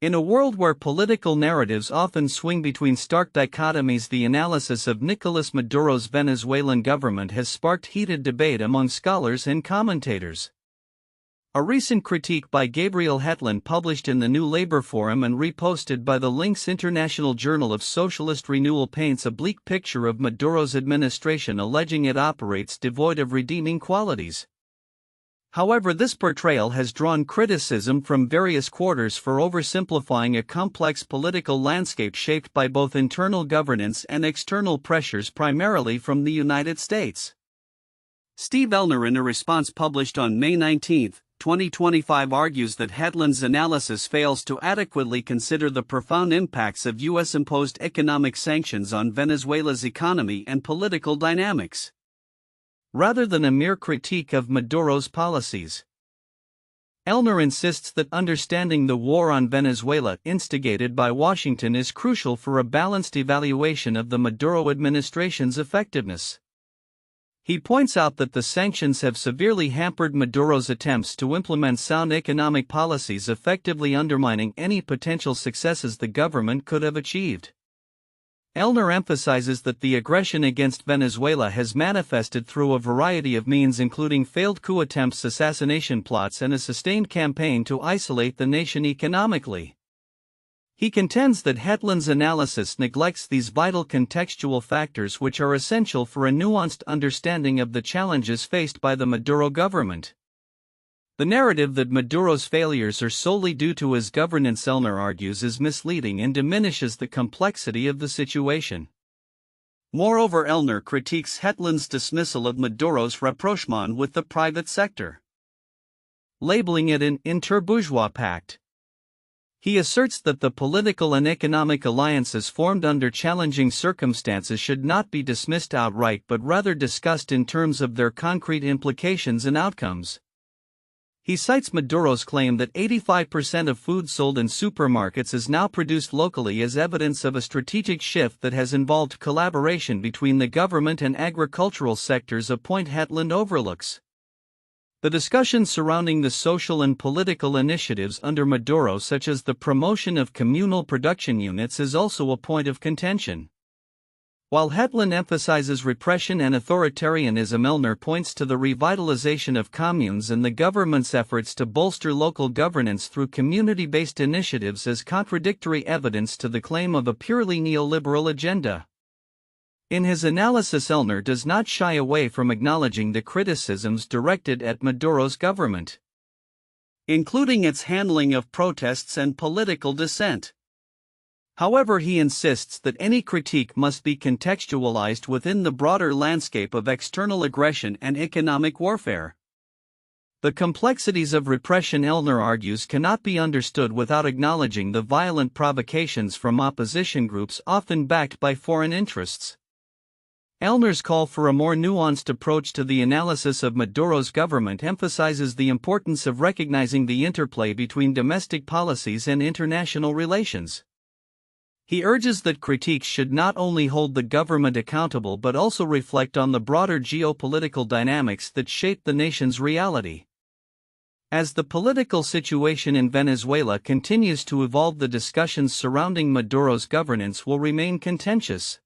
In a world where political narratives often swing between stark dichotomies, the analysis of Nicolás Maduro's Venezuelan government has sparked heated debate among scholars and commentators. A recent critique by Gabriel Hetland, published in the New Labour Forum and reposted by the Links International Journal of Socialist Renewal, paints a bleak picture of Maduro's administration, alleging it operates devoid of redeeming qualities. However, this portrayal has drawn criticism from various quarters for oversimplifying a complex political landscape shaped by both internal governance and external pressures, primarily from the United States. Steve Ellner, in a response published on May 19, 2025, argues that Hetland's analysis fails to adequately consider the profound impacts of U.S.-imposed economic sanctions on Venezuela's economy and political dynamics, rather than a mere critique of Maduro's policies. Ellner insists that understanding the war on Venezuela instigated by Washington is crucial for a balanced evaluation of the Maduro administration's effectiveness. He points out that the sanctions have severely hampered Maduro's attempts to implement sound economic policies, effectively undermining any potential successes the government could have achieved. Ellner emphasizes that the aggression against Venezuela has manifested through a variety of means, including failed coup attempts, assassination plots, and a sustained campaign to isolate the nation economically. He contends that Hetland's analysis neglects these vital contextual factors, which are essential for a nuanced understanding of the challenges faced by the Maduro government. The narrative that Maduro's failures are solely due to his governance, Ellner argues, is misleading and diminishes the complexity of the situation. Moreover, Ellner critiques Hetland's dismissal of Maduro's rapprochement with the private sector, labeling it an interbourgeois pact. He asserts that the political and economic alliances formed under challenging circumstances should not be dismissed outright, but rather discussed in terms of their concrete implications and outcomes. He cites Maduro's claim that 85% of food sold in supermarkets is now produced locally as evidence of a strategic shift that has involved collaboration between the government and agricultural sectors, a point Hetland overlooks. The discussion surrounding the social and political initiatives under Maduro, such as the promotion of communal production units, is also a point of contention. While Hetland emphasizes repression and authoritarianism, Ellner points to the revitalization of communes and the government's efforts to bolster local governance through community-based initiatives as contradictory evidence to the claim of a purely neoliberal agenda. In his analysis, Ellner does not shy away from acknowledging the criticisms directed at Maduro's government, including its handling of protests and political dissent. However, he insists that any critique must be contextualized within the broader landscape of external aggression and economic warfare. The complexities of repression, Ellner argues, cannot be understood without acknowledging the violent provocations from opposition groups, often backed by foreign interests. Ellner's call for a more nuanced approach to the analysis of Maduro's government emphasizes the importance of recognizing the interplay between domestic policies and international relations. He urges that critiques should not only hold the government accountable but also reflect on the broader geopolitical dynamics that shape the nation's reality. As the political situation in Venezuela continues to evolve, the discussions surrounding Maduro's governance will remain contentious.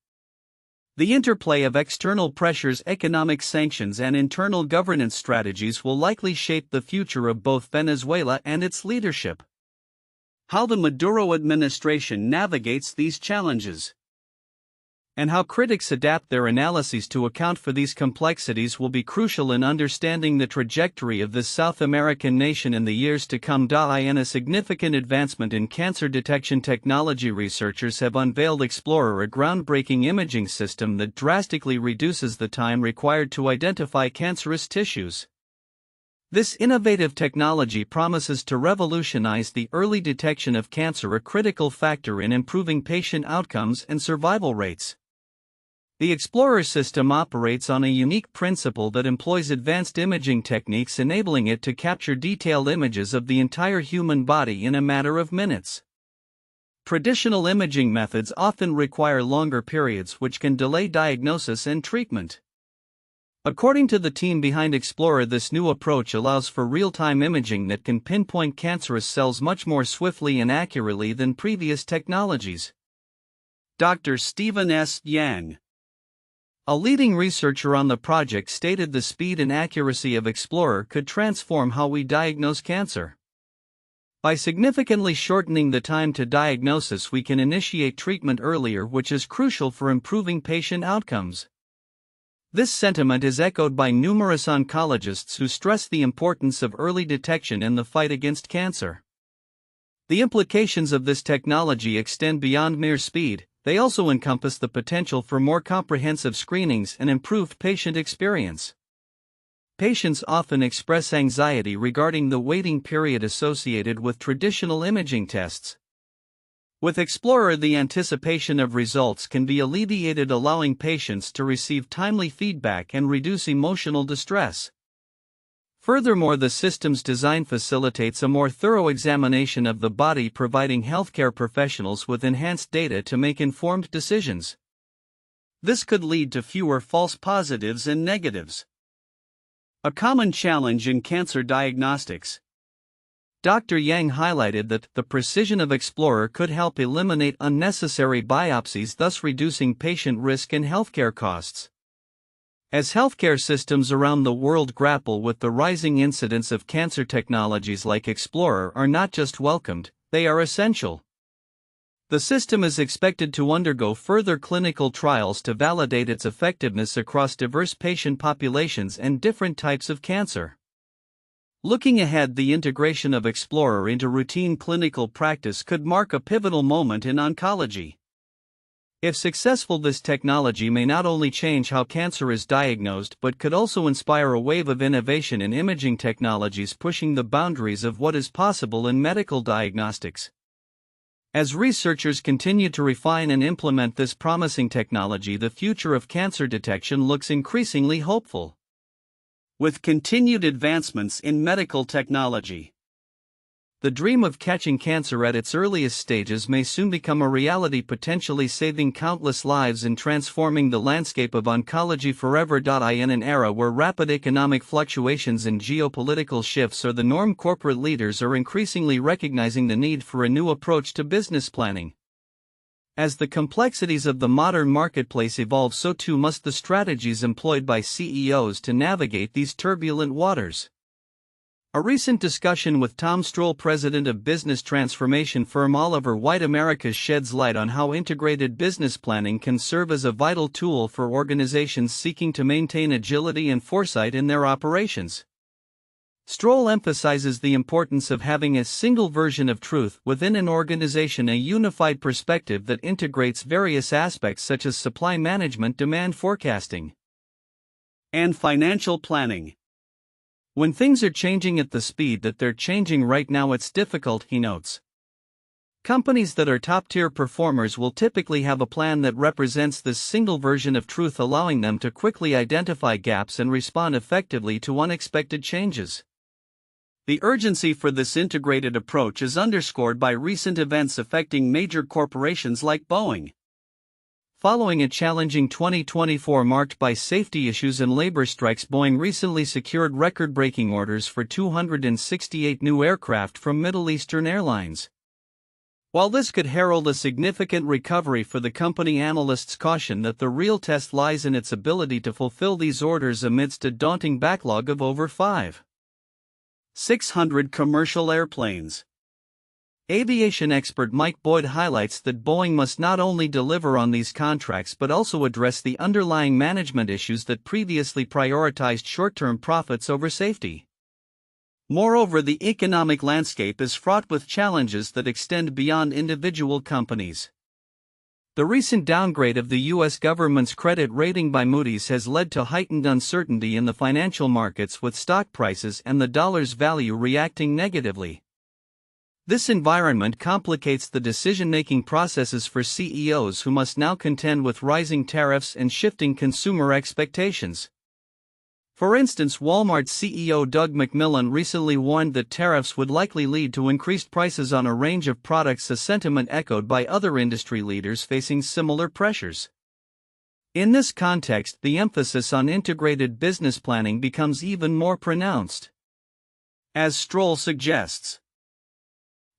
The interplay of external pressures, economic sanctions, and internal governance strategies will likely shape the future of both Venezuela and its leadership. How the Maduro administration navigates these challenges, and how critics adapt their analyses to account for these complexities, will be crucial in understanding the trajectory of this South American nation in the years to come. In a significant advancement in cancer detection technology, researchers have unveiled Explorer, a groundbreaking imaging system that drastically reduces the time required to identify cancerous tissues. This innovative technology promises to revolutionize the early detection of cancer, a critical factor in improving patient outcomes and survival rates. The Explorer system operates on a unique principle that employs advanced imaging techniques, enabling it to capture detailed images of the entire human body in a matter of minutes. Traditional imaging methods often require longer periods, which can delay diagnosis and treatment. According to the team behind Explorer, this new approach allows for real-time imaging that can pinpoint cancerous cells much more swiftly and accurately than previous technologies. Dr. Stephen S. Yang, a leading researcher on the project, stated the speed and accuracy of Explorer could transform how we diagnose cancer. By significantly shortening the time to diagnosis, we can initiate treatment earlier, which is crucial for improving patient outcomes. This sentiment is echoed by numerous oncologists who stress the importance of early detection in the fight against cancer. The implications of this technology extend beyond mere speed. They also encompass the potential for more comprehensive screenings and improved patient experience. Patients often express anxiety regarding the waiting period associated with traditional imaging tests. With Explorer, the anticipation of results can be alleviated, allowing patients to receive timely feedback and reduce emotional distress. Furthermore, the system's design facilitates a more thorough examination of the body, providing healthcare professionals with enhanced data to make informed decisions. This could lead to fewer false positives and negatives. A common challenge in cancer diagnostics. Dr. Yang highlighted that the precision of Explorer could help eliminate unnecessary biopsies, thus reducing patient risk and healthcare costs. As healthcare systems around the world grapple with the rising incidence of cancer, technologies like Explorer are not just welcomed, they are essential. The system is expected to undergo further clinical trials to validate its effectiveness across diverse patient populations and different types of cancer. Looking ahead, the integration of Explorer into routine clinical practice could mark a pivotal moment in oncology. If successful, this technology may not only change how cancer is diagnosed but could also inspire a wave of innovation in imaging technologies, pushing the boundaries of what is possible in medical diagnostics. As researchers continue to refine and implement this promising technology, the future of cancer detection looks increasingly hopeful. With continued advancements in medical technology, the dream of catching cancer at its earliest stages may soon become a reality, potentially saving countless lives and transforming the landscape of oncology forever. In an era where rapid economic fluctuations and geopolitical shifts are the norm, corporate leaders are increasingly recognizing the need for a new approach to business planning. As the complexities of the modern marketplace evolve, so too must the strategies employed by CEOs to navigate these turbulent waters. A recent discussion with Tom Stroll, president of business transformation firm Oliver White Americas, sheds light on how integrated business planning can serve as a vital tool for organizations seeking to maintain agility and foresight in their operations. Stroll emphasizes the importance of having a single version of truth within an organization, a unified perspective that integrates various aspects such as supply management, demand forecasting, and financial planning. When things are changing at the speed that they're changing right now, it's difficult, he notes. Companies that are top-tier performers will typically have a plan that represents this single version of truth, allowing them to quickly identify gaps and respond effectively to unexpected changes. The urgency for this integrated approach is underscored by recent events affecting major corporations like Boeing. Following a challenging 2024 marked by safety issues and labor strikes, Boeing recently secured record-breaking orders for 268 new aircraft from Middle Eastern airlines. While this could herald a significant recovery for the company, analysts caution that the real test lies in its ability to fulfill these orders amidst a daunting backlog of over 5,600 commercial airplanes. Aviation expert Mike Boyd highlights that Boeing must not only deliver on these contracts but also address the underlying management issues that previously prioritized short-term profits over safety. Moreover, the economic landscape is fraught with challenges that extend beyond individual companies. The recent downgrade of the U.S. government's credit rating by Moody's has led to heightened uncertainty in the financial markets, with stock prices and the dollar's value reacting negatively. This environment complicates the decision-making processes for CEOs, who must now contend with rising tariffs and shifting consumer expectations. For instance, Walmart CEO Doug McMillon recently warned that tariffs would likely lead to increased prices on a range of products, a sentiment echoed by other industry leaders facing similar pressures. In this context, the emphasis on integrated business planning becomes even more pronounced. As Stroll suggests,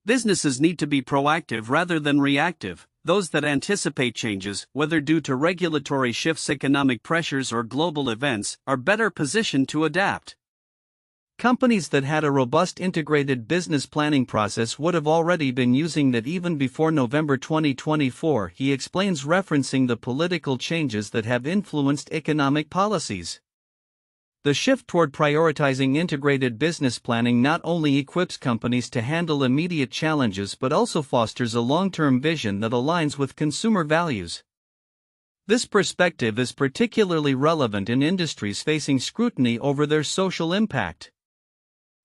businesses need to be proactive rather than reactive. Those that anticipate changes, whether due to regulatory shifts, economic pressures, or global events, are better positioned to adapt. Companies that had a robust integrated business planning process would have already been using that even before November 2024, he explains, referencing the political changes that have influenced economic policies. The shift toward prioritizing integrated business planning not only equips companies to handle immediate challenges but also fosters a long-term vision that aligns with consumer values. This perspective is particularly relevant in industries facing scrutiny over their social impact.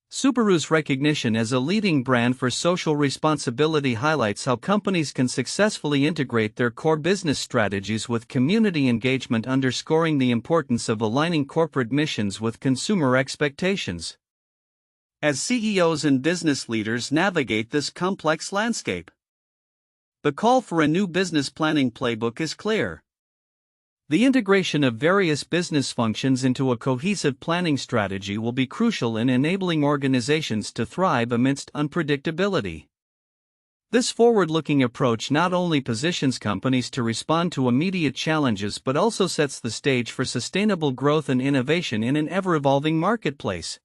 Subaru's recognition as a leading brand for social responsibility highlights how companies can successfully integrate their core business strategies with community engagement, underscoring the importance of aligning corporate missions with consumer expectations. As CEOs and business leaders navigate this complex landscape, the call for a new business planning playbook is clear. The integration of various business functions into a cohesive planning strategy will be crucial in enabling organizations to thrive amidst unpredictability. This forward-looking approach not only positions companies to respond to immediate challenges but also sets the stage for sustainable growth and innovation in an ever-evolving marketplace.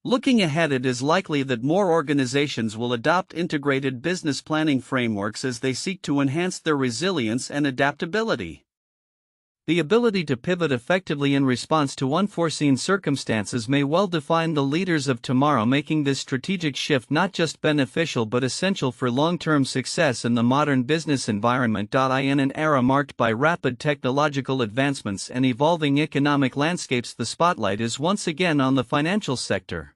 Looking ahead, it is likely that more organizations will adopt integrated business planning frameworks as they seek to enhance their resilience and adaptability. The ability to pivot effectively in response to unforeseen circumstances may well define the leaders of tomorrow, making this strategic shift not just beneficial but essential for long-term success in the modern business environment. In an era marked by rapid technological advancements and evolving economic landscapes, the spotlight is once again on the financial sector,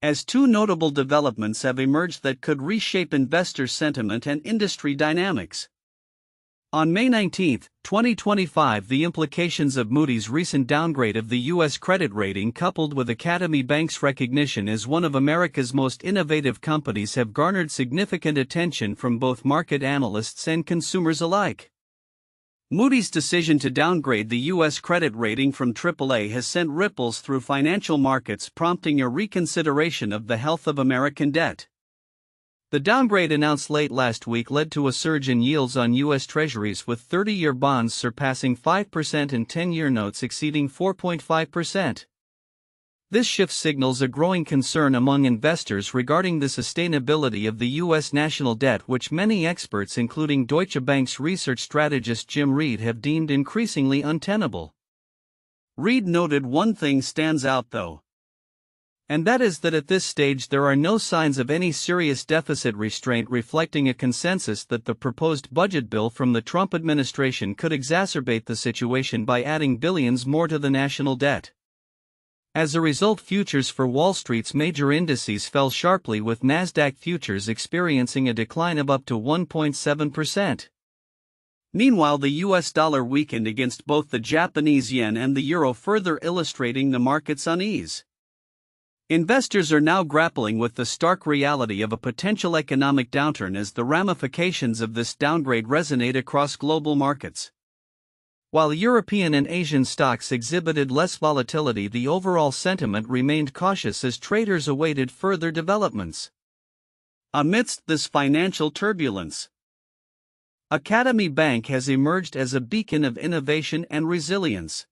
as two notable developments have emerged that could reshape investor sentiment and industry dynamics. On May 19, 2025, the implications of Moody's recent downgrade of the U.S. credit rating, coupled with Academy Bank's recognition as one of America's most innovative companies, have garnered significant attention from both market analysts and consumers alike. Moody's decision to downgrade the U.S. credit rating from AAA has sent ripples through financial markets, prompting a reconsideration of the health of American debt. The downgrade, announced late last week, led to a surge in yields on U.S. Treasuries, with 30-year bonds surpassing 5% and 10-year notes exceeding 4.5%. This shift signals a growing concern among investors regarding the sustainability of the U.S. national debt, which many experts, including Deutsche Bank's research strategist Jim Reed, have deemed increasingly untenable. Reed noted one thing stands out though, and that is that at this stage there are no signs of any serious deficit restraint, reflecting a consensus that the proposed budget bill from the Trump administration could exacerbate the situation by adding billions more to the national debt. As a result, futures for Wall Street's major indices fell sharply, with Nasdaq futures experiencing a decline of up to 1.7%. Meanwhile, the US dollar weakened against both the Japanese yen and the euro, further illustrating the market's unease. Investors are now grappling with the stark reality of a potential economic downturn as the ramifications of this downgrade resonate across global markets. While European and Asian stocks exhibited less volatility, the overall sentiment remained cautious as traders awaited further developments. Amidst this financial turbulence, Academy Bank has emerged as a beacon of innovation and resilience.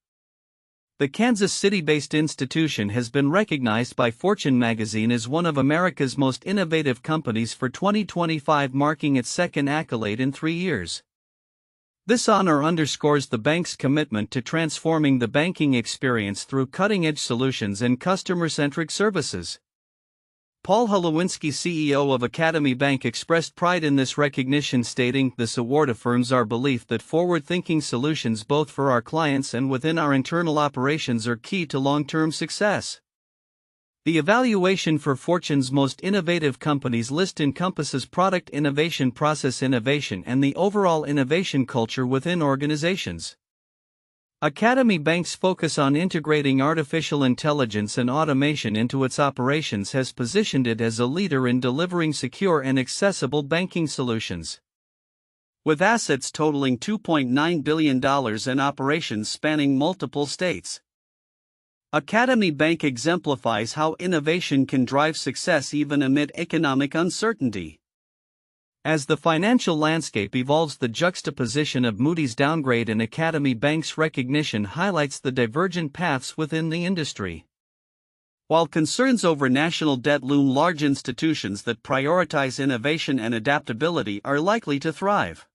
The Kansas City-based institution has been recognized by Fortune magazine as one of America's most innovative companies for 2025, marking its second accolade in 3 years. This honor underscores the bank's commitment to transforming the banking experience through cutting-edge solutions and customer-centric services. Paul Halowinski, CEO of Academy Bank, expressed pride in this recognition, stating, "This award affirms our belief that forward-thinking solutions both for our clients and within our internal operations are key to long-term success." The evaluation for Fortune's most innovative companies list encompasses product innovation, process innovation, and the overall innovation culture within organizations. Academy Bank's focus on integrating artificial intelligence and automation into its operations has positioned it as a leader in delivering secure and accessible banking solutions. with assets totaling $2.9 billion and operations spanning multiple states. Academy Bank exemplifies how innovation can drive success even amid economic uncertainty. As the financial landscape evolves, the juxtaposition of Moody's downgrade and Academy Bank's recognition highlights the divergent paths within the industry. While concerns over national debt loom large, institutions that prioritize innovation and adaptability are likely to thrive.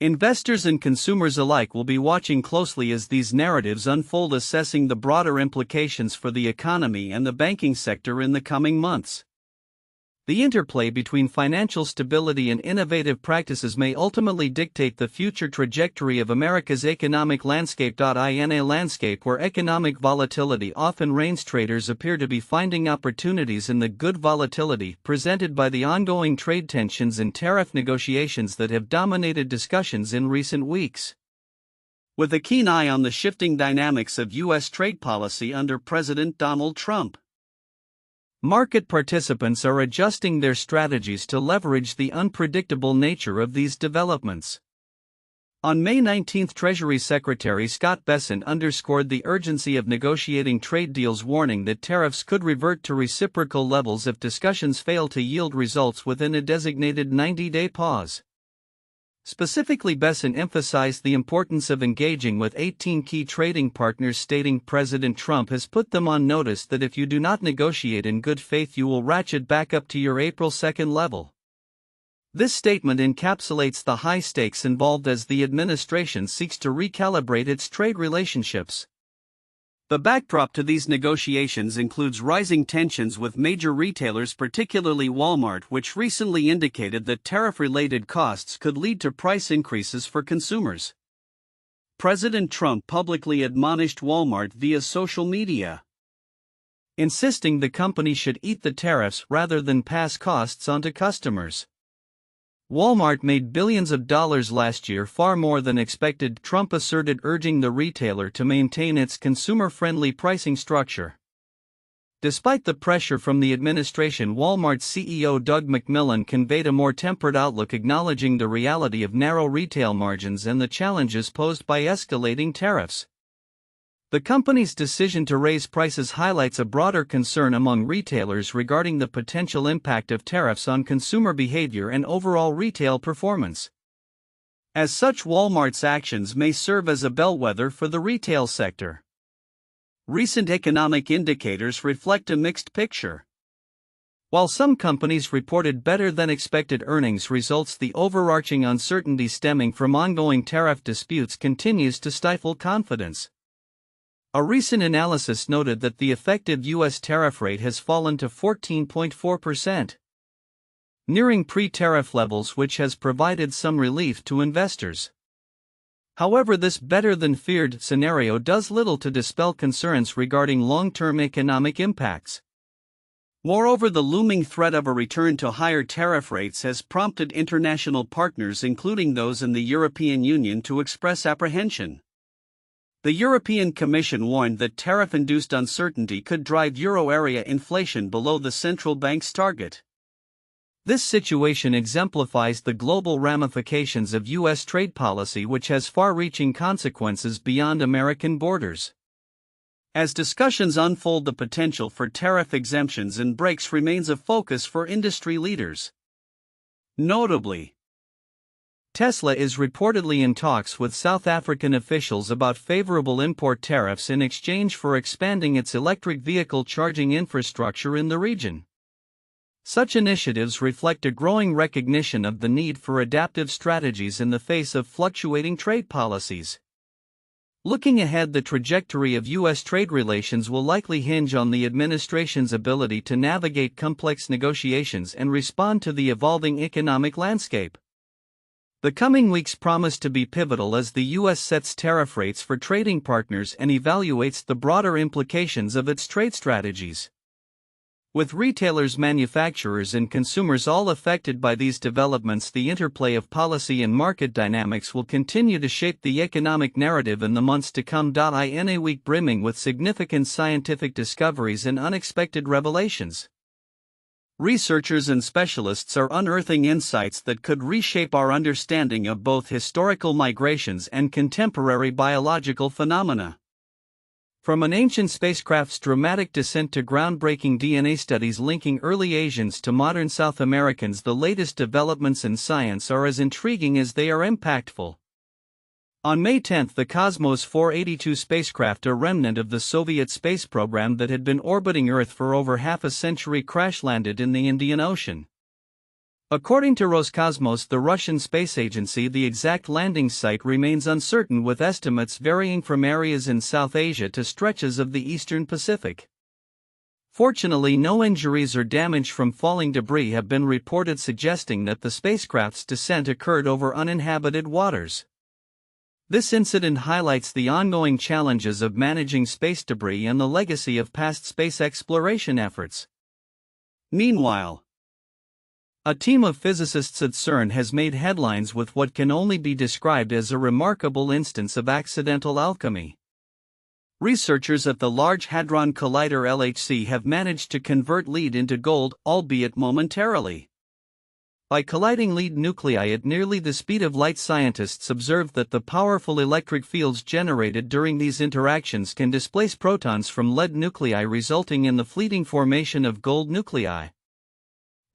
Investors and consumers alike will be watching closely as these narratives unfold, assessing the broader implications for the economy and the banking sector in the coming months. The interplay between financial stability and innovative practices may ultimately dictate the future trajectory of America's economic landscape. In a landscape where economic volatility often reigns, traders appear to be finding opportunities in the good volatility presented by the ongoing trade tensions and tariff negotiations that have dominated discussions in recent weeks. With a keen eye on the shifting dynamics of U.S. trade policy under President Donald Trump, market participants are adjusting their strategies to leverage the unpredictable nature of these developments. On May 19, Treasury Secretary Scott Bessent underscored the urgency of negotiating trade deals, warning that tariffs could revert to reciprocal levels if discussions fail to yield results within a designated 90-day pause. Specifically, Bessent emphasized the importance of engaging with 18 key trading partners, stating President Trump has put them on notice that if you do not negotiate in good faith, you will ratchet back up to your April 2 level. This statement encapsulates the high stakes involved as the administration seeks to recalibrate its trade relationships. The backdrop to these negotiations includes rising tensions with major retailers, particularly Walmart, which recently indicated that tariff-related costs could lead to price increases for consumers. President Trump publicly admonished Walmart via social media, insisting the company should eat the tariffs rather than pass costs on to customers. Walmart made billions of dollars last year, far more than expected, Trump asserted, urging the retailer to maintain its consumer-friendly pricing structure. Despite the pressure from the administration, Walmart CEO Doug McMillon conveyed a more tempered outlook, acknowledging the reality of narrow retail margins and the challenges posed by escalating tariffs. The company's decision to raise prices highlights a broader concern among retailers regarding the potential impact of tariffs on consumer behavior and overall retail performance. As such, Walmart's actions may serve as a bellwether for the retail sector. Recent economic indicators reflect a mixed picture. While some companies reported better than expected earnings results, the overarching uncertainty stemming from ongoing tariff disputes continues to stifle confidence. A recent analysis noted that the effective U.S. tariff rate has fallen to 14.4%, nearing pre-tariff levels, which has provided some relief to investors. However, this better-than-feared scenario does little to dispel concerns regarding long-term economic impacts. Moreover, the looming threat of a return to higher tariff rates has prompted international partners, including those in the European Union, to express apprehension. The European Commission warned that tariff-induced uncertainty could drive euro area inflation below the central bank's target. This situation exemplifies the global ramifications of U.S. trade policy, which has far-reaching consequences beyond American borders. As discussions unfold, the potential for tariff exemptions and breaks remains a focus for industry leaders. Notably, Tesla is reportedly in talks with South African officials about favorable import tariffs in exchange for expanding its electric vehicle charging infrastructure in the region. Such initiatives reflect a growing recognition of the need for adaptive strategies in the face of fluctuating trade policies. Looking ahead, the trajectory of U.S. trade relations will likely hinge on the administration's ability to navigate complex negotiations and respond to the evolving economic landscape. The coming weeks promise to be pivotal as the U.S. sets tariff rates for trading partners and evaluates the broader implications of its trade strategies. With retailers, manufacturers, and consumers all affected by these developments, the interplay of policy and market dynamics will continue to shape the economic narrative in the months to come. In a week brimming with significant scientific discoveries and unexpected revelations, Researchers and specialists are unearthing insights that could reshape our understanding of both historical migrations and contemporary biological phenomena. From an ancient spacecraft's dramatic descent to groundbreaking DNA studies linking early Asians to modern South Americans, the latest developments in science are as intriguing as they are impactful. On May 10, the Cosmos 482 spacecraft, a remnant of the Soviet space program that had been orbiting Earth for over half a century, crash-landed in the Indian Ocean. According to Roscosmos, the Russian space agency, the exact landing site remains uncertain, with estimates varying from areas in South Asia to stretches of the Eastern Pacific. Fortunately, no injuries or damage from falling debris have been reported, suggesting that the spacecraft's descent occurred over uninhabited waters. This incident highlights the ongoing challenges of managing space debris and the legacy of past space exploration efforts. Meanwhile, a team of physicists at CERN has made headlines with what can only be described as a remarkable instance of accidental alchemy. Researchers at the Large Hadron Collider (LHC) have managed to convert lead into gold, albeit momentarily. By colliding lead nuclei at nearly the speed of light, scientists observed that the powerful electric fields generated during these interactions can displace protons from lead nuclei, resulting in the fleeting formation of gold nuclei.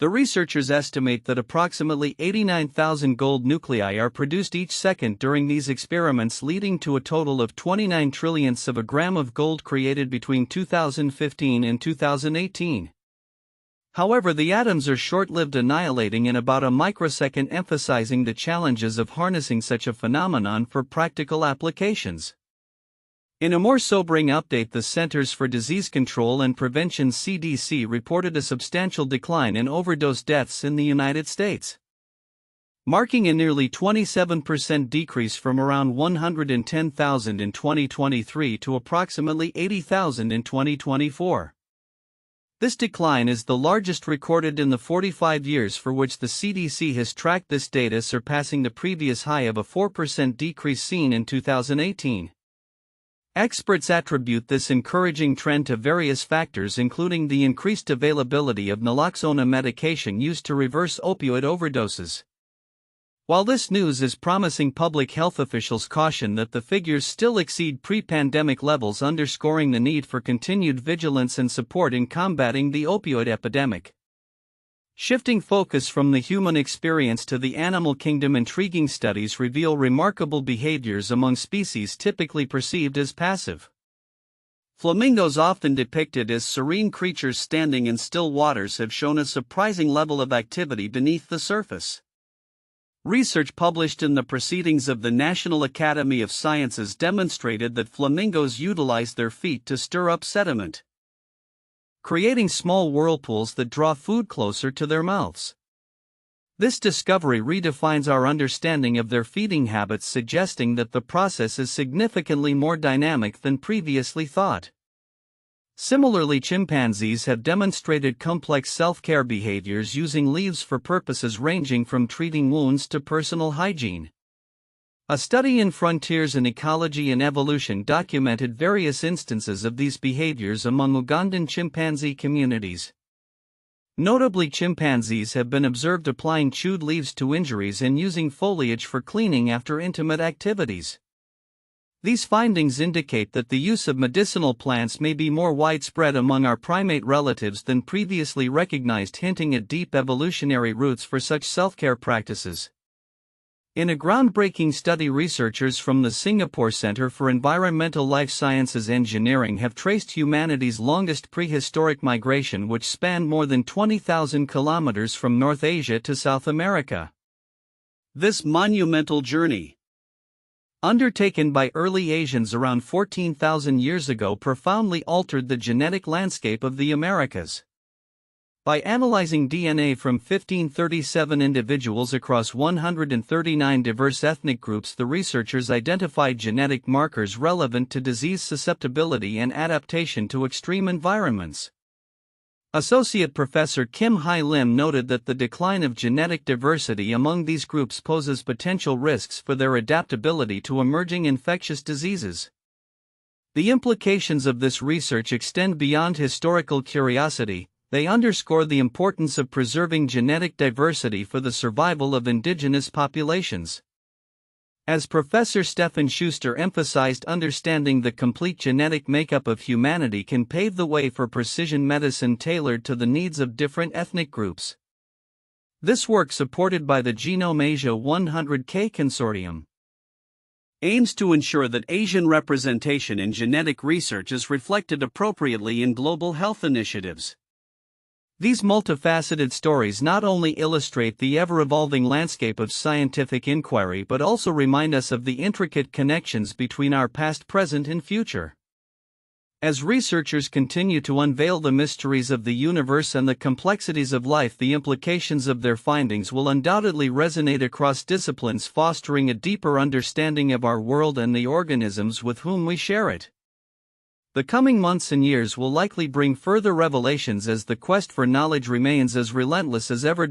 The researchers estimate that approximately 89,000 gold nuclei are produced each second during these experiments, leading to a total of 29 trillionths of a gram of gold created between 2015 and 2018. However, the atoms are short-lived, annihilating in about a microsecond, emphasizing the challenges of harnessing such a phenomenon for practical applications. In a more sobering update, the Centers for Disease Control and Prevention (CDC) reported a substantial decline in overdose deaths in the United States, marking a nearly 27% decrease from around 110,000 in 2023 to approximately 80,000 in 2024. This decline is the largest recorded in the 45 years for which the CDC has tracked this data, surpassing the previous high of a 4% decrease seen in 2018. Experts attribute this encouraging trend to various factors, including the increased availability of naloxone, a medication used to reverse opioid overdoses. While this news is promising, public health officials caution that the figures still exceed pre-pandemic levels, underscoring the need for continued vigilance and support in combating the opioid epidemic. Shifting focus from the human experience to the animal kingdom, intriguing studies reveal remarkable behaviors among species typically perceived as passive. Flamingos, often depicted as serene creatures standing in still waters, have shown a surprising level of activity beneath the surface. Research published in the Proceedings of the National Academy of Sciences demonstrated that flamingos utilize their feet to stir up sediment, creating small whirlpools that draw food closer to their mouths. This discovery redefines our understanding of their feeding habits, suggesting that the process is significantly more dynamic than previously thought. Similarly, chimpanzees have demonstrated complex self-care behaviors, using leaves for purposes ranging from treating wounds to personal hygiene. A study in Frontiers in Ecology and Evolution documented various instances of these behaviors among Ugandan chimpanzee communities. Notably, chimpanzees have been observed applying chewed leaves to injuries and using foliage for cleaning after intimate activities. These findings indicate that the use of medicinal plants may be more widespread among our primate relatives than previously recognized, hinting at deep evolutionary roots for such self-care practices. In a groundbreaking study, researchers from the Singapore Center for Environmental Life Sciences Engineering have traced humanity's longest prehistoric migration, which spanned more than 20,000 kilometers from North Asia to South America. This monumental journey, undertaken by early Asians around 14,000 years ago, profoundly altered the genetic landscape of the Americas. By analyzing DNA from 1537 individuals across 139 diverse ethnic groups, the researchers identified genetic markers relevant to disease susceptibility and adaptation to extreme environments. Associate Professor Kim Hai Lim noted that the decline of genetic diversity among these groups poses potential risks for their adaptability to emerging infectious diseases. The implications of this research extend beyond historical curiosity. They underscore the importance of preserving genetic diversity for the survival of indigenous populations. As Professor Stephan Schuster emphasized, understanding the complete genetic makeup of humanity can pave the way for precision medicine tailored to the needs of different ethnic groups. This work, supported by the Genome Asia 100K Consortium, aims to ensure that Asian representation in genetic research is reflected appropriately in global health initiatives. These multifaceted stories not only illustrate the ever-evolving landscape of scientific inquiry but also remind us of the intricate connections between our past, present, and future. As researchers continue to unveil the mysteries of the universe and the complexities of life, the implications of their findings will undoubtedly resonate across disciplines, fostering a deeper understanding of our world and the organisms with whom we share it. The coming months and years will likely bring further revelations as the quest for knowledge remains as relentless as ever. In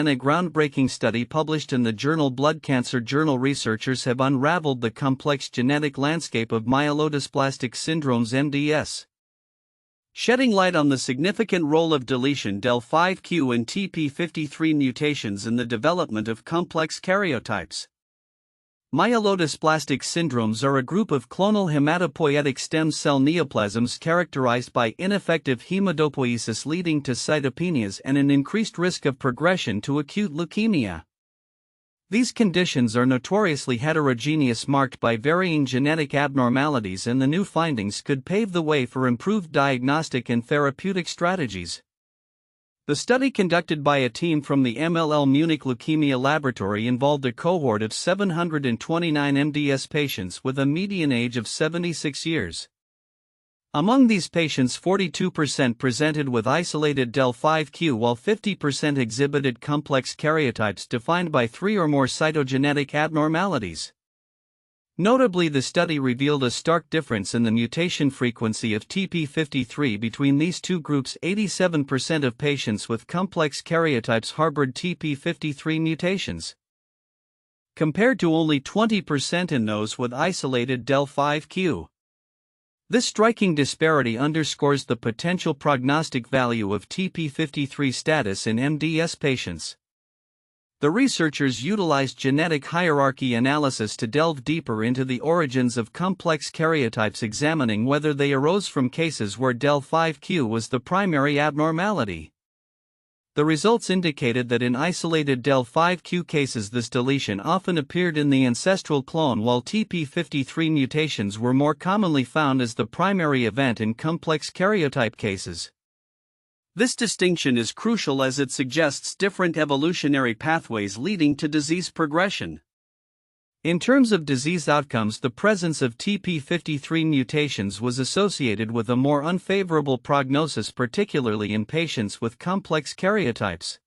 a groundbreaking study published in the journal Blood Cancer Journal, researchers have unraveled the complex genetic landscape of myelodysplastic syndromes (MDS), shedding light on the significant role of deletion del5q and TP53 mutations in the development of complex karyotypes. Myelodysplastic syndromes are a group of clonal hematopoietic stem cell neoplasms characterized by ineffective hematopoiesis leading to cytopenias and an increased risk of progression to acute leukemia. These conditions are notoriously heterogeneous, marked by varying genetic abnormalities, and the new findings could pave the way for improved diagnostic and therapeutic strategies. The study, conducted by a team from the MLL Munich Leukemia Laboratory, involved a cohort of 729 MDS patients with a median age of 76 years. Among these patients, 42% presented with isolated del5q, while 50% exhibited complex karyotypes defined by 3 or more cytogenetic abnormalities. Notably, the study revealed a stark difference in the mutation frequency of TP53 between these two groups. 87% of patients with complex karyotypes harbored TP53 mutations, compared to only 20% in those with isolated del5q. This striking disparity underscores the potential prognostic value of TP53 status in MDS patients. The researchers utilized genetic hierarchy analysis to delve deeper into the origins of complex karyotypes, examining whether they arose from cases where del5q was the primary abnormality. The results indicated that in isolated del5q cases, this deletion often appeared in the ancestral clone, while TP53 mutations were more commonly found as the primary event in complex karyotype cases. This distinction is crucial as it suggests different evolutionary pathways leading to disease progression. In terms of disease outcomes, the presence of TP53 mutations was associated with a more unfavorable prognosis, particularly in patients with complex karyotypes.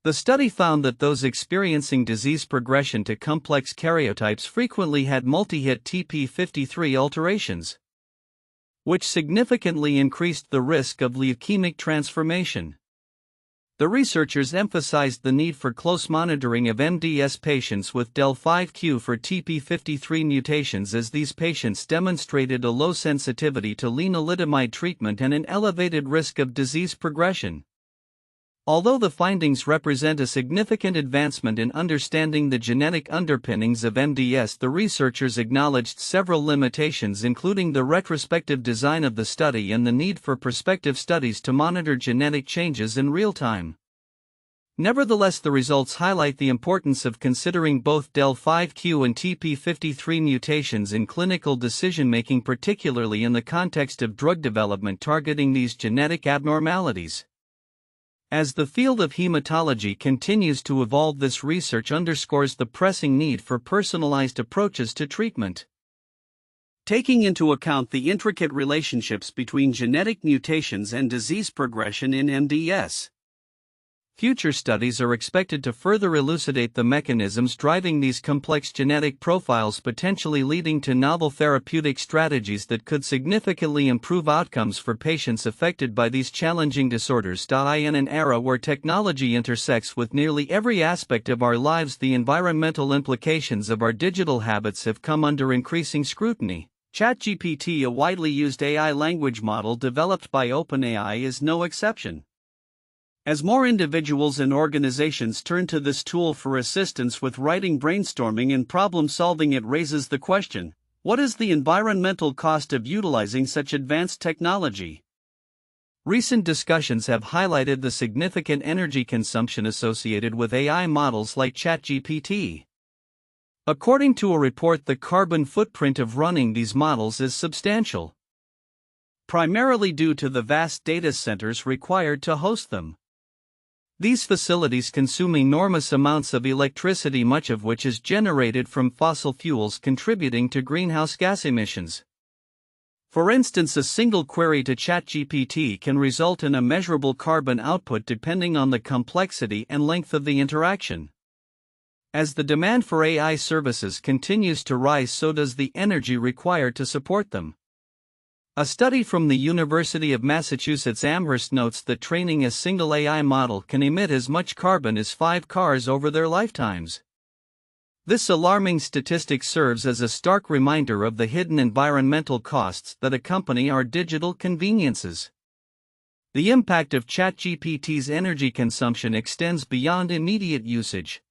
The study found that those experiencing disease progression to complex karyotypes frequently had multi-hit TP53 alterations, which significantly increased the risk of leukemic transformation. The researchers emphasized the need for close monitoring of MDS patients with del5q for TP53 mutations, as these patients demonstrated a low sensitivity to lenalidomide treatment and an elevated risk of disease progression. Although the findings represent a significant advancement in understanding the genetic underpinnings of MDS, the researchers acknowledged several limitations, including the retrospective design of the study and the need for prospective studies to monitor genetic changes in real time. Nevertheless, the results highlight the importance of considering both del5q and TP53 mutations in clinical decision-making, particularly in the context of drug development targeting these genetic abnormalities. As the field of hematology continues to evolve, this research underscores the pressing need for personalized approaches to treatment, taking into account the intricate relationships between genetic mutations and disease progression in MDS. Future studies are expected to further elucidate the mechanisms driving these complex genetic profiles, potentially leading to novel therapeutic strategies that could significantly improve outcomes for patients affected by these challenging disorders. In an era where technology intersects with nearly every aspect of our lives, the environmental implications of our digital habits have come under increasing scrutiny. ChatGPT, a widely used AI language model developed by OpenAI, is no exception. As more individuals and organizations turn to this tool for assistance with writing, brainstorming, and problem solving, it raises the question: what is the environmental cost of utilizing such advanced technology? Recent discussions have highlighted the significant energy consumption associated with AI models like ChatGPT. According to a report, the carbon footprint of running these models is substantial, primarily due to the vast data centers required to host them. These facilities consume enormous amounts of electricity, much of which is generated from fossil fuels, contributing to greenhouse gas emissions. For instance, a single query to ChatGPT can result in a measurable carbon output depending on the complexity and length of the interaction. As the demand for AI services continues to rise, so does the energy required to support them. A study from the University of Massachusetts Amherst notes that training a single AI model can emit as much carbon as 5 cars over their lifetimes. This alarming statistic serves as a stark reminder of the hidden environmental costs that accompany our digital conveniences. The impact of ChatGPT's energy consumption extends beyond immediate usage.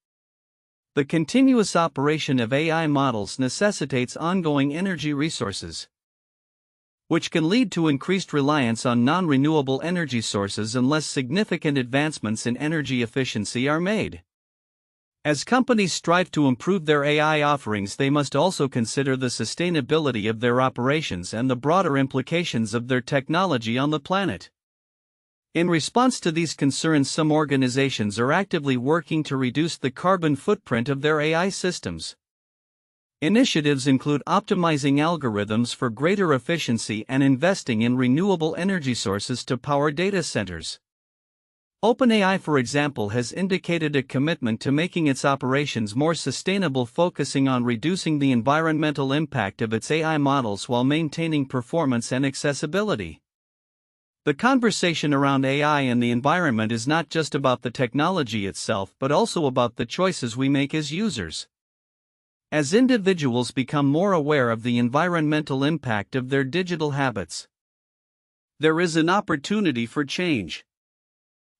The continuous operation of AI models necessitates ongoing energy resources, which can lead to increased reliance on non-renewable energy sources unless significant advancements in energy efficiency are made. As companies strive to improve their AI offerings, they must also consider the sustainability of their operations and the broader implications of their technology on the planet. In response to these concerns, some organizations are actively working to reduce the carbon footprint of their AI systems. Initiatives include optimizing algorithms for greater efficiency and investing in renewable energy sources to power data centers. OpenAI, for example, has indicated a commitment to making its operations more sustainable, focusing on reducing the environmental impact of its AI models while maintaining performance and accessibility. The conversation around AI and the environment is not just about the technology itself, but also about the choices we make as users. As individuals become more aware of the environmental impact of their digital habits, there is an opportunity for change.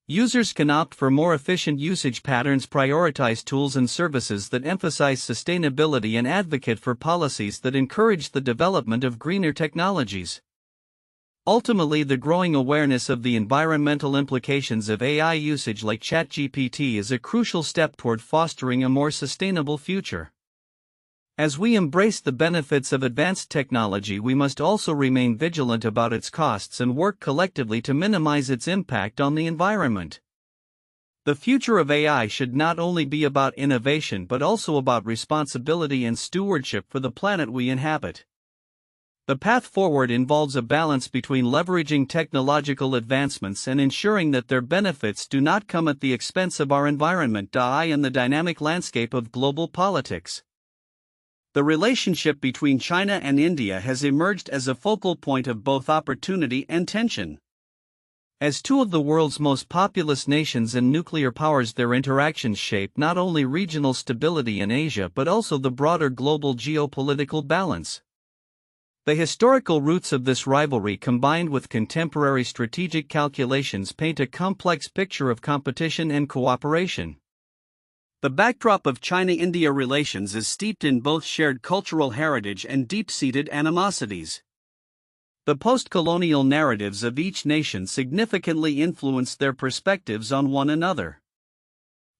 Users can opt for more efficient usage patterns, prioritize tools and services that emphasize sustainability, and advocate for policies that encourage the development of greener technologies. Ultimately, the growing awareness of the environmental implications of AI usage like ChatGPT is a crucial step toward fostering a more sustainable future. As we embrace the benefits of advanced technology, we must also remain vigilant about its costs and work collectively to minimize its impact on the environment. The future of AI should not only be about innovation but also about responsibility and stewardship for the planet we inhabit. The path forward involves a balance between leveraging technological advancements and ensuring that their benefits do not come at the expense of our environment. In the dynamic landscape of global politics, the relationship between China and India has emerged as a focal point of both opportunity and tension. As two of the world's most populous nations and nuclear powers, their interactions shape not only regional stability in Asia but also the broader global geopolitical balance. The historical roots of this rivalry, combined with contemporary strategic calculations, paint a complex picture of competition and cooperation. The backdrop of China-India relations is steeped in both shared cultural heritage and deep-seated animosities. The post-colonial narratives of each nation significantly influence their perspectives on one another.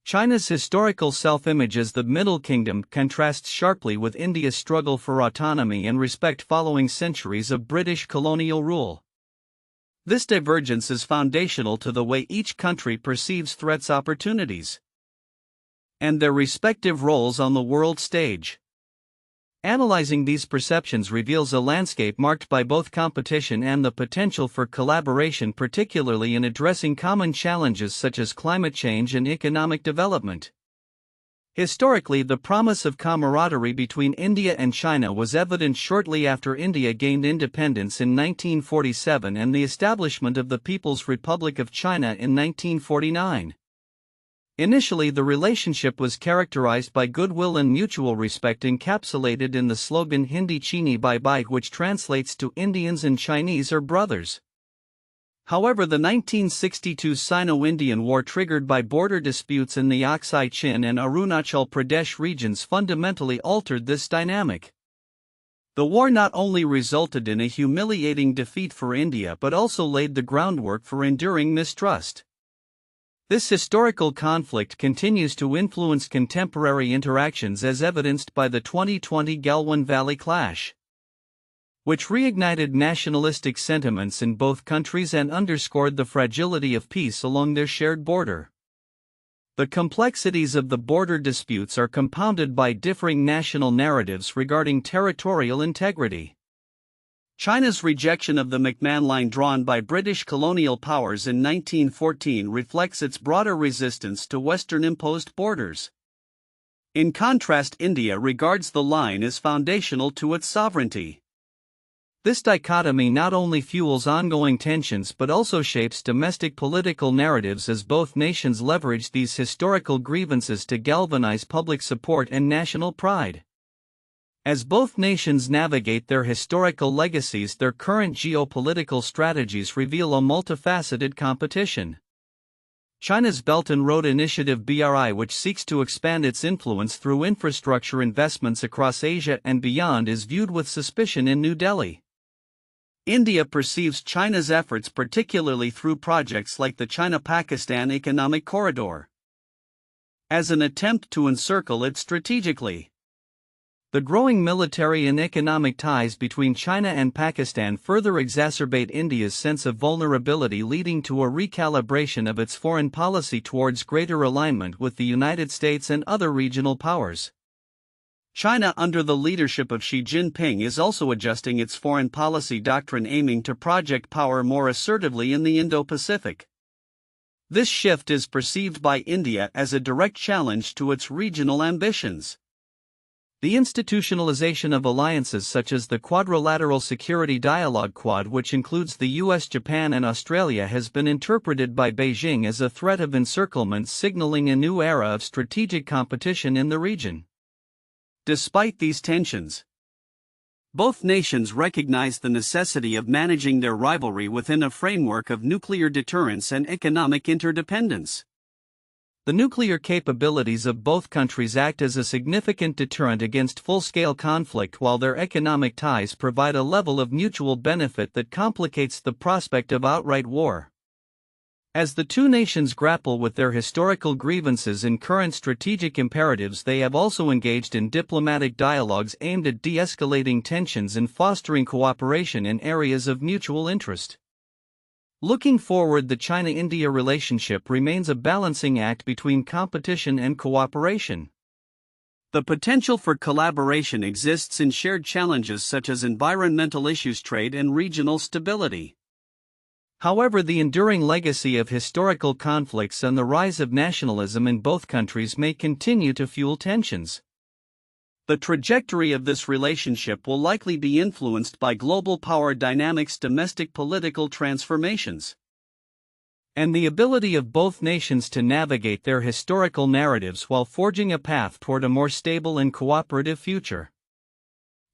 China's historical self-image as the Middle Kingdom contrasts sharply with India's struggle for autonomy and respect following centuries of British colonial rule. This divergence is foundational to the way each country perceives threats, opportunities, and their respective roles on the world stage. Analyzing these perceptions reveals a landscape marked by both competition and the potential for collaboration, particularly in addressing common challenges such as climate change and economic development. Historically, the promise of camaraderie between India and China was evident shortly after India gained independence in 1947 and the establishment of the People's Republic of China in 1949. Initially, the relationship was characterized by goodwill and mutual respect encapsulated in the slogan Hindi Chini Bhai Bhai, which translates to Indians and Chinese are brothers. However, the 1962 Sino-Indian War triggered by border disputes in the Aksai Chin and Arunachal Pradesh regions fundamentally altered this dynamic. The war not only resulted in a humiliating defeat for India but also laid the groundwork for enduring mistrust. This historical conflict continues to influence contemporary interactions as evidenced by the 2020 Galwan Valley clash, which reignited nationalistic sentiments in both countries and underscored the fragility of peace along their shared border. The complexities of the border disputes are compounded by differing national narratives regarding territorial integrity. China's rejection of the McMahon Line drawn by British colonial powers in 1914 reflects its broader resistance to Western-imposed borders. In contrast, India regards the line as foundational to its sovereignty. This dichotomy not only fuels ongoing tensions but also shapes domestic political narratives as both nations leverage these historical grievances to galvanize public support and national pride. As both nations navigate their historical legacies, their current geopolitical strategies reveal a multifaceted competition. China's Belt and Road Initiative (BRI), which seeks to expand its influence through infrastructure investments across Asia and beyond, is viewed with suspicion in New Delhi. India perceives China's efforts particularly through projects like the China-Pakistan Economic Corridor as an attempt to encircle it strategically. The growing military and economic ties between China and Pakistan further exacerbate India's sense of vulnerability, leading to a recalibration of its foreign policy towards greater alignment with the United States and other regional powers. China, under the leadership of Xi Jinping, is also adjusting its foreign policy doctrine, aiming to project power more assertively in the Indo-Pacific. This shift is perceived by India as a direct challenge to its regional ambitions. The institutionalization of alliances such as the Quadrilateral Security Dialogue Quad, which includes the US, Japan, and Australia, has been interpreted by Beijing as a threat of encirclement, signaling a new era of strategic competition in the region. Despite these tensions, both nations recognize the necessity of managing their rivalry within a framework of nuclear deterrence and economic interdependence. The nuclear capabilities of both countries act as a significant deterrent against full-scale conflict, while their economic ties provide a level of mutual benefit that complicates the prospect of outright war. As the two nations grapple with their historical grievances and current strategic imperatives, they have also engaged in diplomatic dialogues aimed at de-escalating tensions and fostering cooperation in areas of mutual interest. Looking forward, the China-India relationship remains a balancing act between competition and cooperation. The potential for collaboration exists in shared challenges such as environmental issues, trade, and regional stability. However, the enduring legacy of historical conflicts and the rise of nationalism in both countries may continue to fuel tensions. The trajectory of this relationship will likely be influenced by global power dynamics, domestic political transformations, and the ability of both nations to navigate their historical narratives while forging a path toward a more stable and cooperative future.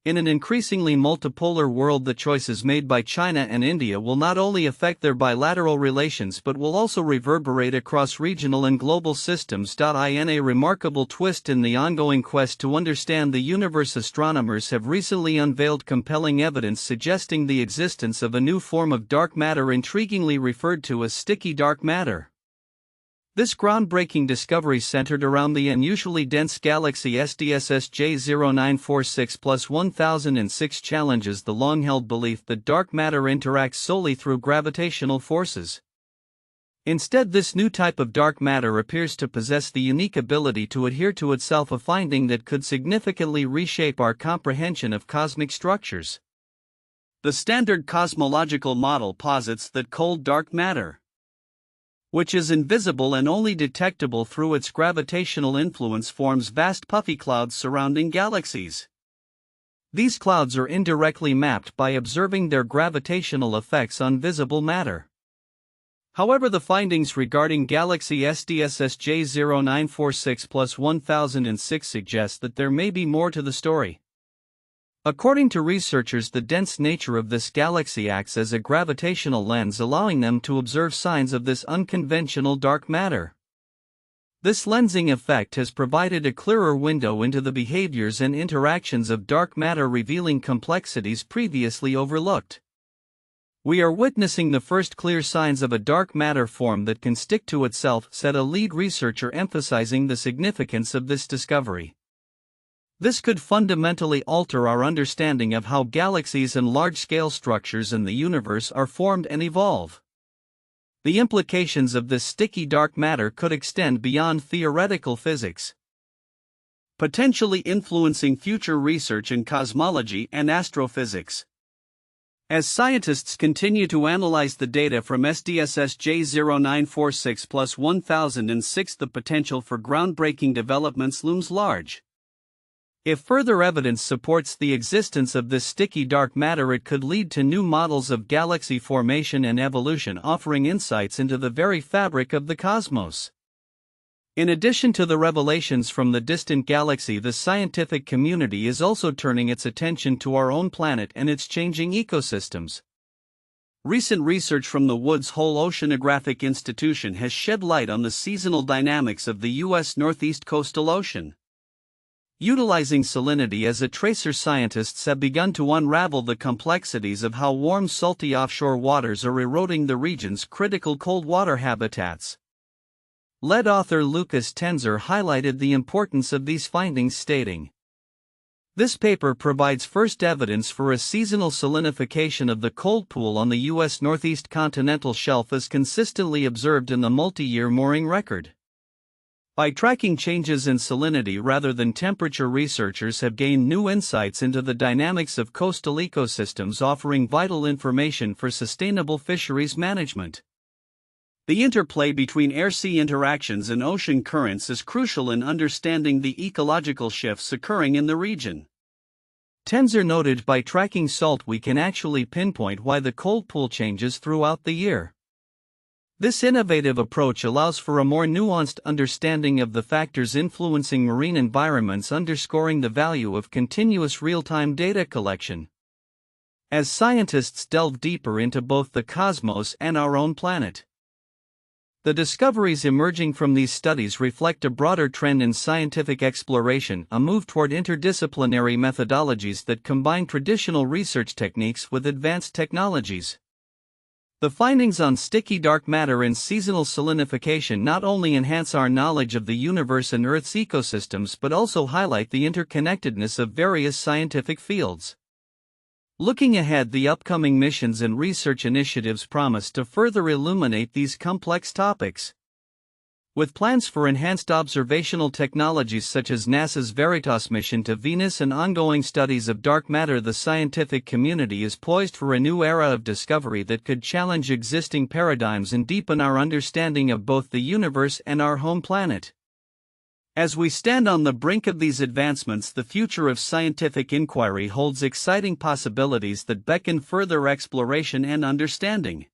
In an increasingly multipolar world, the choices made by China and India will not only affect their bilateral relations but will also reverberate across regional and global systems. In a remarkable twist in the ongoing quest to understand the universe, astronomers have recently unveiled compelling evidence suggesting the existence of a new form of dark matter, intriguingly referred to as sticky dark matter. This groundbreaking discovery, centered around the unusually dense galaxy SDSS J0946+1006, challenges the long-held belief that dark matter interacts solely through gravitational forces. Instead, this new type of dark matter appears to possess the unique ability to adhere to itself, a finding that could significantly reshape our comprehension of cosmic structures. The standard cosmological model posits that cold dark matter, which is invisible and only detectable through its gravitational influence, forms vast puffy clouds surrounding galaxies. These clouds are indirectly mapped by observing their gravitational effects on visible matter. However, the findings regarding galaxy SDSS J0946+1006 suggest that there may be more to the story. According to researchers, the dense nature of this galaxy acts as a gravitational lens, allowing them to observe signs of this unconventional dark matter. This lensing effect has provided a clearer window into the behaviors and interactions of dark matter, revealing complexities previously overlooked. "We are witnessing the first clear signs of a dark matter form that can stick to itself," said a lead researcher, emphasizing the significance of this discovery. This could fundamentally alter our understanding of how galaxies and large-scale structures in the universe are formed and evolve. The implications of this sticky dark matter could extend beyond theoretical physics, potentially influencing future research in cosmology and astrophysics. As scientists continue to analyze the data from SDSS J0946+1006, the potential for groundbreaking developments looms large. If further evidence supports the existence of this sticky dark matter, it could lead to new models of galaxy formation and evolution, offering insights into the very fabric of the cosmos. In addition to the revelations from the distant galaxy, the scientific community is also turning its attention to our own planet and its changing ecosystems. Recent research from the Woods Hole Oceanographic Institution has shed light on the seasonal dynamics of the U.S. Northeast Coastal Ocean. Utilizing salinity as a tracer, scientists have begun to unravel the complexities of how warm, salty offshore waters are eroding the region's critical cold water habitats. Lead author Lucas Tenzer highlighted the importance of these findings, stating, "This paper provides first evidence for a seasonal salinification of the cold pool on the U.S. Northeast continental shelf, as consistently observed in the multi-year mooring record." By tracking changes in salinity rather than temperature, researchers have gained new insights into the dynamics of coastal ecosystems, offering vital information for sustainable fisheries management. The interplay between air-sea interactions and ocean currents is crucial in understanding the ecological shifts occurring in the region. Tenzer noted, by tracking salt, we can actually pinpoint why the cold pool changes throughout the year. This innovative approach allows for a more nuanced understanding of the factors influencing marine environments, underscoring the value of continuous real-time data collection. As scientists delve deeper into both the cosmos and our own planet, the discoveries emerging from these studies reflect a broader trend in scientific exploration, a move toward interdisciplinary methodologies that combine traditional research techniques with advanced technologies. The findings on sticky dark matter and seasonal salinification not only enhance our knowledge of the universe and Earth's ecosystems but also highlight the interconnectedness of various scientific fields. Looking ahead, the upcoming missions and research initiatives promise to further illuminate these complex topics. With plans for enhanced observational technologies such as NASA's Veritas mission to Venus and ongoing studies of dark matter, the scientific community is poised for a new era of discovery that could challenge existing paradigms and deepen our understanding of both the universe and our home planet. As we stand on the brink of these advancements, the future of scientific inquiry holds exciting possibilities that beckon further exploration and understanding.